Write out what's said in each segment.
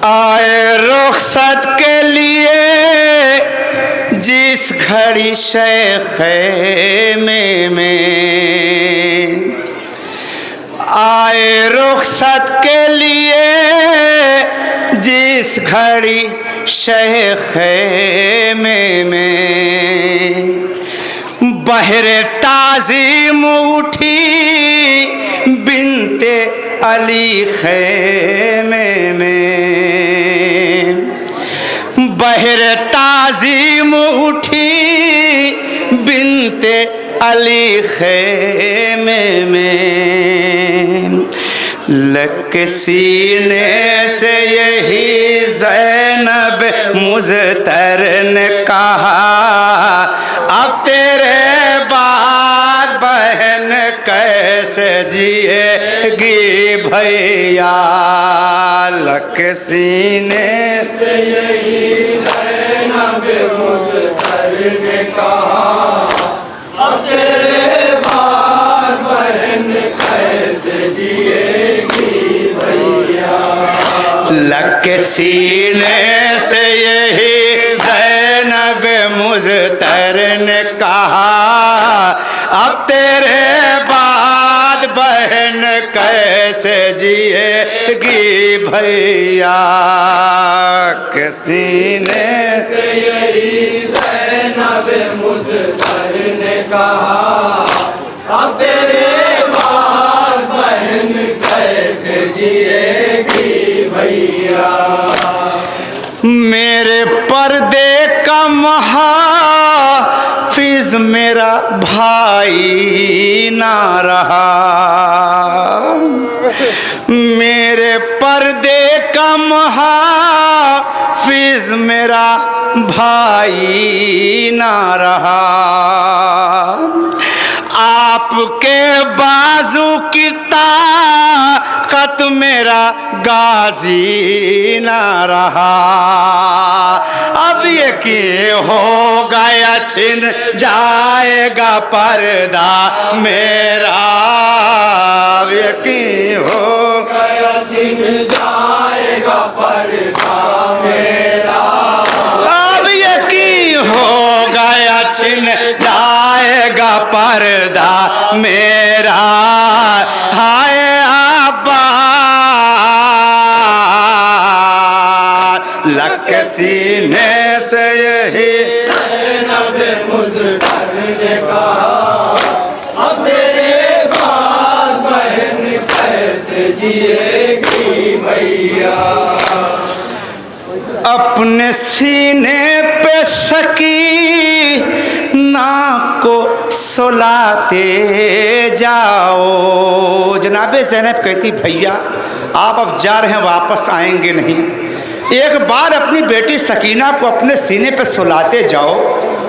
आए रुखसत के लिए जिस घड़ी ख़ैमे में, आए रुखसत के लिए जिस घड़ी ख़ैमे में, बहरे ताज़ीम उठी बिनते अली ख़ैमे में, बहरे ताज़ीम उठी बिनते अली ख़ैमे में। लग के सीने से यही ज़ैनब मुज़तर ने कहा, अब तेरे बाद बहन कैसे जिएगी भैया। लग के सीने से यही ज़ैनब मुज़तर ने कहा, अब तेरे बाद बहन कैसे जिएगी भैया। लग के सीने से यही ज़ैनब मुज़तर ने कहा, अब तेरे बाद बहन कैसे जिएगी भैया। के सीने से यही ज़ैनब मुज़तर ने कहा, अब तेरे बाद बहन कैसे जिएगी भैया। मेरे पर्दे का मुहाफ़िज़ मेरा भाई ना रहा, मेरे पर्दे का मुहाफ़िज़ मेरा भाई ना रहा। आपके बाजू की ताकत मेरा गाजी ना रहा। अब यकीन हो गया छिन जाएगा पर्दा मेरा, अब यकीन हो गया छिन जाएगा पर्दा मेरा, अब यकीन हो गया छिन जाएगा पर्दा मेरा। हाय अब्बा लग के सीने से यही ज़ैनब मुज़तर ने कहा, अब तेरे बाद बहन कैसे जिएगी भैया। अपने सीने पे सकीना को सुलाते जाओ। जनाबे ज़ैनब कहती, भैया आप अब जा रहे हैं, वापस आएंगे नहीं, एक बार अपनी बेटी सकीना को अपने सीने पे सुलाते जाओ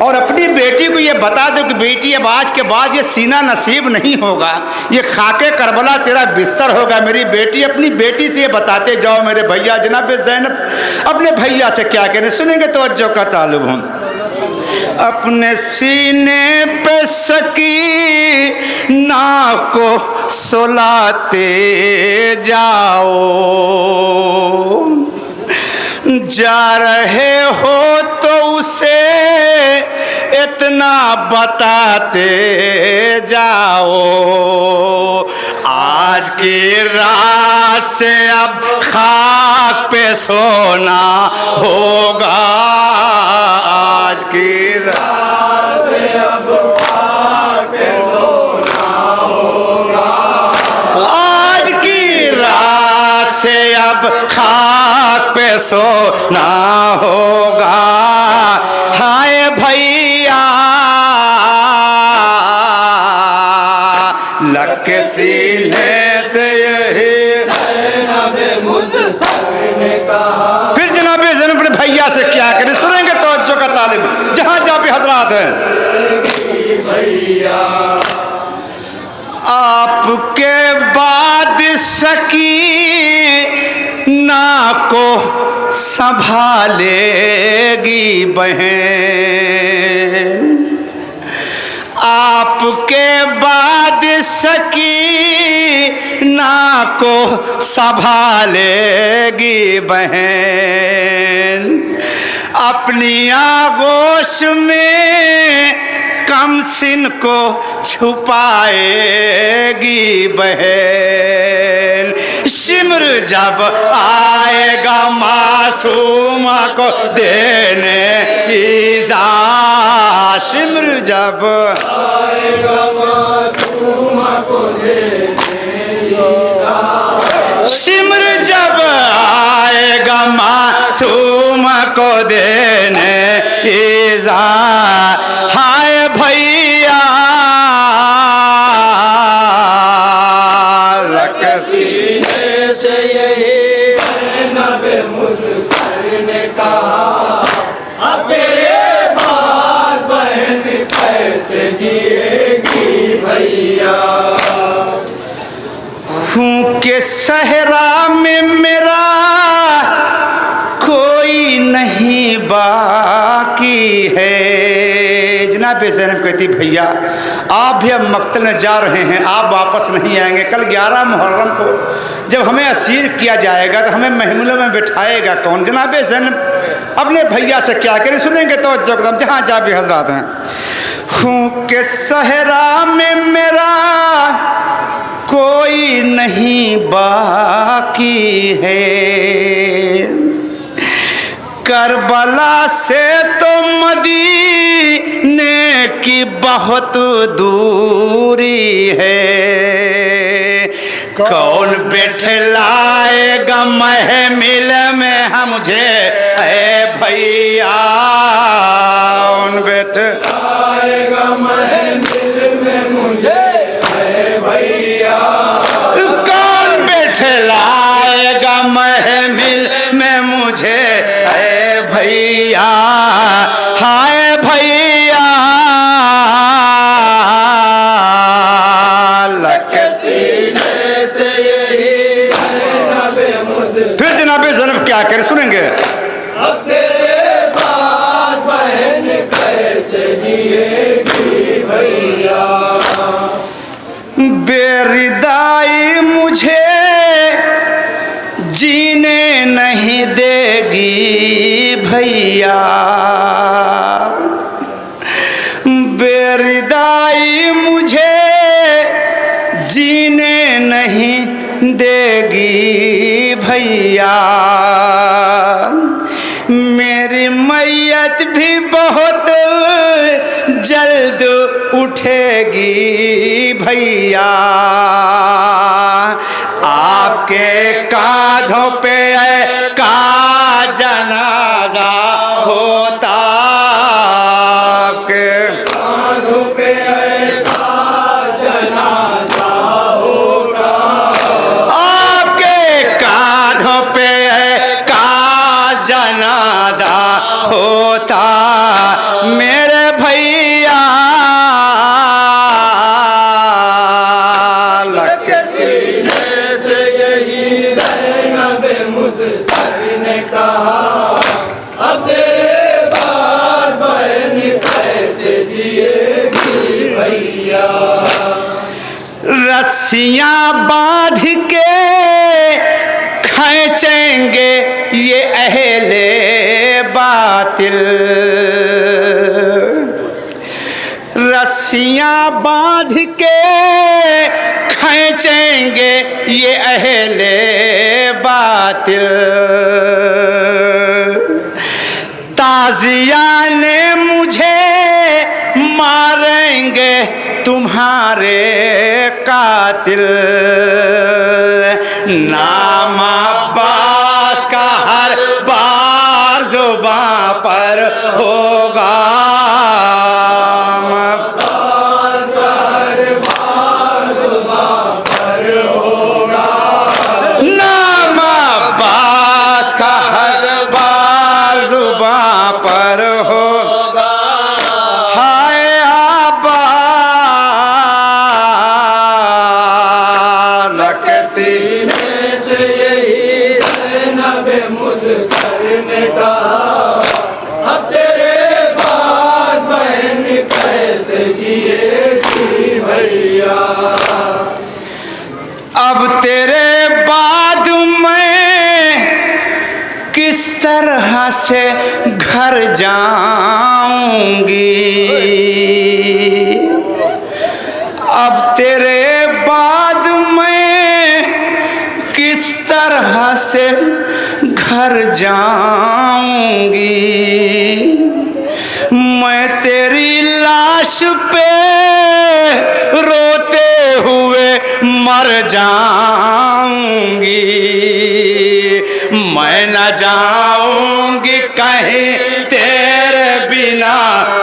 और अपनी बेटी को ये बता दो कि बेटी अब आज के बाद ये सीना नसीब नहीं होगा, ये खाके करबला तेरा बिस्तर होगा। मेरी बेटी, अपनी बेटी से ये बताते जाओ मेरे भैया। जनाब ज़ैनब अपने भैया से क्या कहने, सुनेंगे तवज्जो का ताल्लुब हम। अपने सीने पे सकीना को सुलाते जाओ, जा रहे हो तो उसे इतना बताते जाओ, आज की रात से अब खाक पे सोना होगा, आज की रात से अब खाक पे सोना होगा, आज की रात से अब खाक पे सोना होगा। हाय भैया लग के सीने से यही ज़ैनब मुज़तर ने कहा। फिर जनाब ज़ैनब अपने भैया से क्या करें, सुनेंगे तवज्जो का तालिब जहाँ जहाँ पे हजरात हैं। भैया आपके बाद सकीना को संभालेगी बहन, आपके बाद सकीना ना को संभालेगी बहन, अपनी आगोश में कमसिन को छुपाएगी बहन। सिमर जब आएगा मासूम को देने ईज़ा, सिमर जब आएगा मासूम को देने ईज़ा, सिमर जब आएगा मासूम को देने ईज़ा। हाय भैया सीने से यही नबे मुज़फ़्फ़र ने कहा, अब तेरे बाद बहन कैसे जिएगी भैया। हूँ के सहरा में मेरा कोई नहीं बाकी है। जनाब ज़ैनब कहती भैया आप भी अब मक्तल में जा रहे हैं, आप वापस नहीं आएंगे। कल 11 मुहर्रम को जब हमें असीर किया जाएगा तो हमें महमिलों में बिठाएगा कौन। जनाब ज़ैनब अपने भैया से क्या करें, सुनेंगे तो जगदम जहाँ जा भी हजरात हैं। हूँ के सहरा में मेरा कोई नहीं बाकी है, करबला से तो मदीने की बहुत दूरी है। कौन बैठलाएगा महमिल में हम मुझे ऐ भैया, कौन बैठलाएगा महमिल में मुझे ऐ भैया, कौन बैठलाएगा महमिल में मुझे ऐ भैया। हाय भैया सीने से यही नबे मुज़फ़्फ़र। फिर जनाब ज़ैनब क्या करे सुनेंगे। अब तेरे बाद बहन कैसे जिएगी भैया, बेरिदाई मुझे जीने नहीं देगी भैया, बेरिदाई मुझे जीने नहीं देगी भैया। मेरी मैयत भी बहुत जल्द उठेगी भैया, आपके कांधों पे का जनाजा होता, आपके कांधों पे का जनाजा होगा, आपके कांधों पे का जनाजा होता मेरे भैया। अब तेरे बाद बहन कैसे जिएगी भैया, रस्सियां बांध के खींचेंगे ये अहले बातिल, रस्सियां बांध के खींचेंगे ये अहले बातिल, ताज़ियाने मुझे मारेंगे तुम्हारे कातिल, नाम अब्बास का हर बार ज़ुबां पर होगा, नाम अब्बास का हर बार ज़ुबां पर होगा। हाय आबाद सीने से यही नबे मुज़फ़्फ़र ने कहा, अब तेरे बाद बहन कैसे जिएगी भैया। अब तेरे बाद मैं किस तरह से घर जाऊंगी, अब तेरे बाद मैं किस तरह से घर जाऊंगी, मैं तेरी लाश पे रोते हुए मर जाऊंगी, मैं न जाऊंगी कहीं तेरे बिना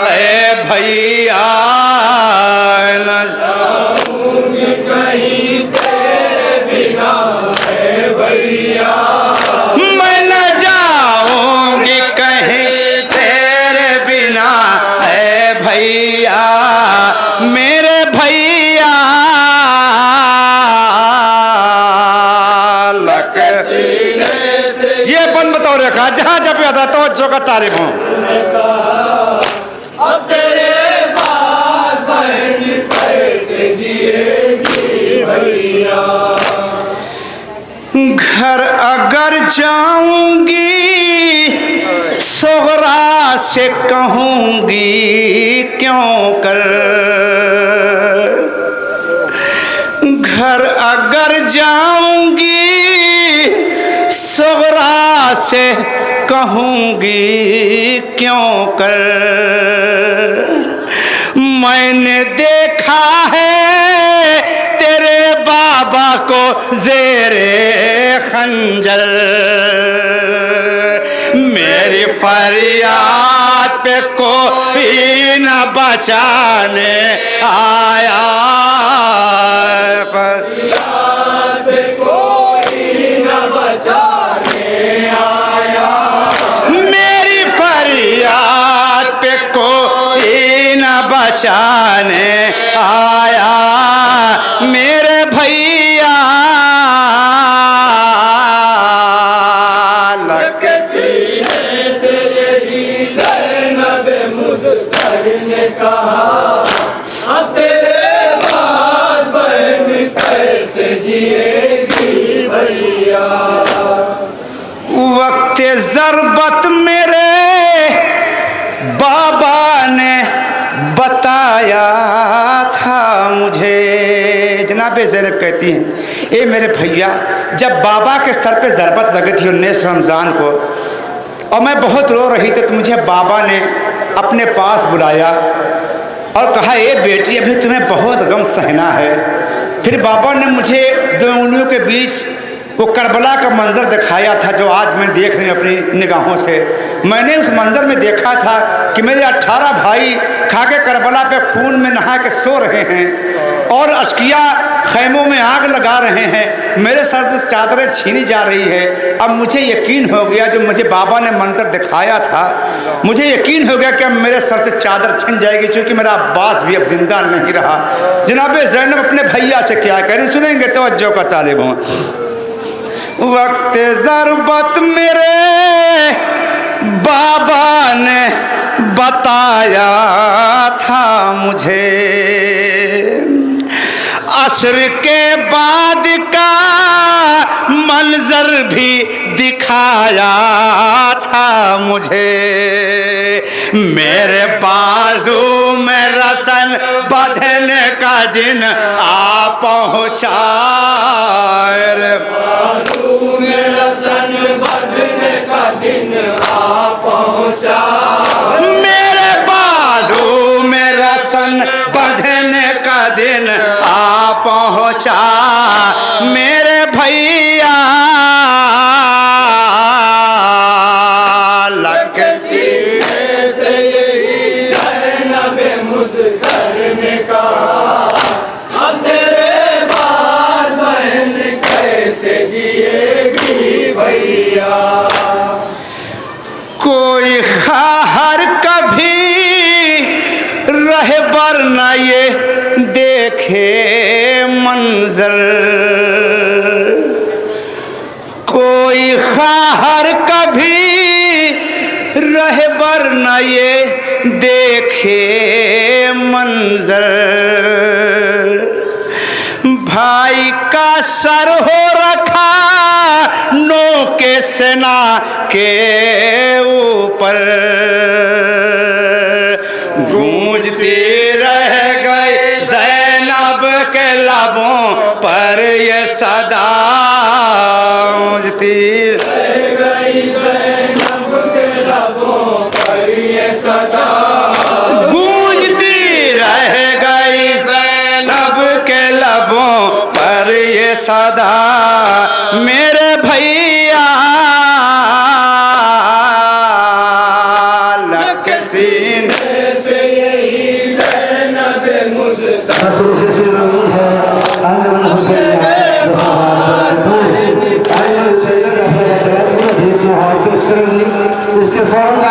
ए भैया, न जाऊंगी कहीं तेरे बिना ए भैया, मैं न जाऊंगी कहीं तेरे बिना ए भैया, मेरे भैया ये बन बताओ रखा जहां जब आता तो जो का तारीफ हो। अब तेरे बाद बहन कैसे जिएगी भैया, घर अगर जाऊंगी सोहरा से कहूंगी क्यों कर, घर अगर जाऊंगी सोहरा से कहूंगी क्यों कर, मैंने देखा है तेरे बाबा को ज़ेरे खंजर, मेरी फरियाद पे कोई न बचाने आया, फरियाद पे कोई न बचाने आया, मेरी फरियाद पे कोई न बचाने आया, मेरे भैया के सीने से यही ज़ैनब मुज़फ़्फ़र ने कहा, अब तेरे बाद बहन कैसे जिएगी भैया, वक्त ज़रबत मेरे बाबा ने बताया था मुझे, जनाब ज़ैनब कहती हैं ए मेरे भैया, जब बाबा के सर पे ज़रबत लगी थी 19 रमज़ान को और मैं बहुत रो रही थी, तो मुझे बाबा ने अपने पास बुलाया और कहा ए बेटी अभी तुम्हें बहुत गम सहना है। फिर बाबा ने मुझे दो उंगलियों के बीच वो करबला का मंजर दिखाया था जो आज मैं देख रही हूँ अपनी निगाहों से। मैंने उस मंजर में देखा था कि मेरे 18 भाई खाके करबला पे खून में नहा के सो रहे हैं और अशकिया खैमों में आग लगा रहे हैं, मेरे सर से चादरें छीनी जा रही है। अब मुझे यकीन हो गया जो मुझे बाबा ने मंजर दिखाया था, मुझे यकीन हो गया कि अब मेरे सर से चादर छिन जाएगी, क्योंकि मेरा अब्बास भी अब जिंदा नहीं रहा। जनाब ज़ैनब अपने भैया से क्या कह रही सुनेंगे तवज्जो का तालिब हूँ। वक्त ज़रबत मेरे बाबा ने बताया था मुझे, असर के बाद का मंजर भी दिखाया था मुझे, मेरे बाजू में रसन बंधने का दिन आ पहुँचा, बाजू में रसन बंधने का दिन आ पहुँचा, मेरे बाजू में रसन बंधने का दिन आ पहुँचा, मेरे भैया लग सीने से यही ज़ैनब मुज़फ़्फ़र ने कहा, अब तेरे बाद बहन कैसे जिएगी भैया, कोई खाहर कभी रहबर न ये देखे मंजर, कोई खाहर कभी रहबर न ये देखे मंजर, भाई का सर हो रखा नो के सेना के ऊपर, गूंजती रह गई ज़ैनब के लबों पर ये सदा, गूंजती रह गई ज़ैनब के लबों पर ये सदा, गूंजती रह गई ज़ैनब के लबों पर ये सदा, मेरे भैया लग सीने से यही ज़ैनब मुज़्तफ़ा